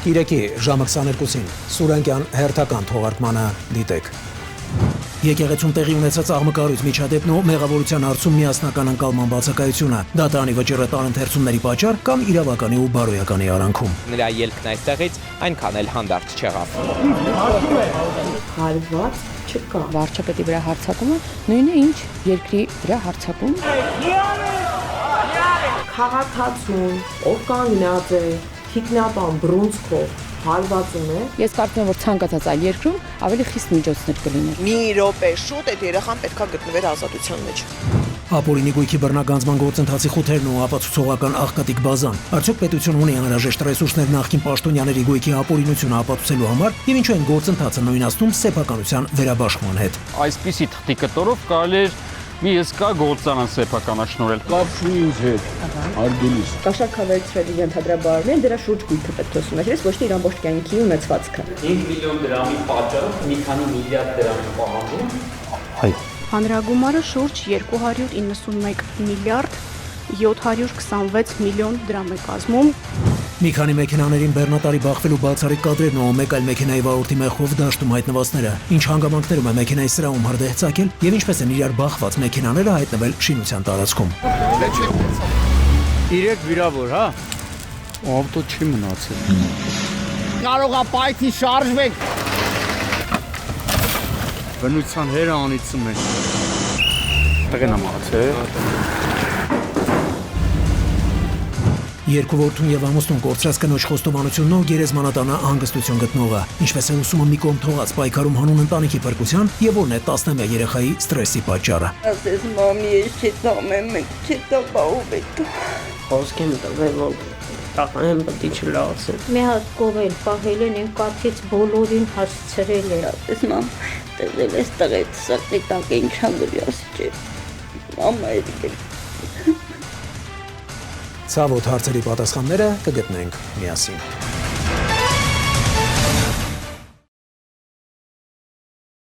Կիրակի ժամը 22-ին Սուրանկյան հերթական թողարկմանը դիտեք։ Եկեղեցում տեղի ունեցած աղմկարույց միջադեպն ու մեղավորության հարցում միասնական ընկալման բացակայությունը, դատարանի վճռը տարընթերցումների պատճառ կամ իրավականի ու բարոյականի արանքում։ Նրա ելքն այստեղից այնքան էլ հանդարտ չեղավ։ Հարված չկա։ Վարչապետի վրա հարձակումը նույնը ինչ երկրի վրա հարձակում։ Քաղաքացուն, ով կանգնած է, թիկնապան բռունցքով հարվածում է։ Ես կարծում եմ, որ ցանկացած այլ երկրում ավելի խիստ միջոցներ կլիներ։ Մի րոպե շուտ այդ երեխան պետքա գտնվեր ազատության մեջ։ Ապօրինի գույքի բռնագանձման գործընթացի խութերն ու ապացուցողական աղքատիկ բազան։ Արդյոք պետությունը ունի անհրաժեշտ ռեսուրսներ նախկին պաշտոնյաների գույքի ապօրինությունը ապացուցելու համար եւ ինչու են գործընթացը նույնացնում սեփականության վերաբաշխման հետ։ Այսպիսի թղթի կտորով կարելի էր մի հսկա գործարան սեփականաշնորհել։ Կապ չունի ինձ հետ, արգելիս։ Կաշառքավայրցրելի ենթադրաբարներ դրա շուրջ գույքը պետք է ուսումնասիրես, ոչ թե իր ամբողջ կյանքի ունեցվածքը։ 5 միլիոն դրամի պատճառով մի քանի միլիարդ դրամ պահանջում։ Այո։ Հանրագումարը շուրջ 291 միլիարդ 726 միլիոն դրամ է կազմում։ Մի քանի մեքենաներին բեռնատարի բախվելու բացառիկ կադրերն ու մեկ այլ մեքենայի վարորդի մեղքով դաշտում հայտնվածները, ինչ հանգամանքներում է մեքենայի սրահում հրդեհ ծագել եւ ինչպես են իրար բախված մեքենաները հայտնվել շինության տարածքում։ 3 վիրավոր, հա։ Ավտո չի մնացել։ Կարող է պայթի շարժվեք։ Բնության հերը անիծում են։ Տղեն ամացել։ Երկու որդուն եւ ամուսնուն կորցրած կնոջ խոստովանությունն ու գերեզմանատանը հանգստություն գտնողը, ինչպես է ուսումը մի կողմ թողած պայքարում հանուն ընտանիքի փրկության եւ որն է 10-ամյա երեխայի ստրեսի պատճառը։ Ասես մամի ես չտամեմ, չտապաուվեք։ Խոսք եմ տվել, որ տախանեմ պետք է չլացել։ Մի հատ կողել, պահել են կաթից բոլորին հասցրել է։ Ասես մամ, տվել ես տղետ, սրտի տակ է ինչան գրի ասի չէ։ Մամա էդիկ է։ Ցավոտ հարցերի պատասխանները կգտնենք միասին։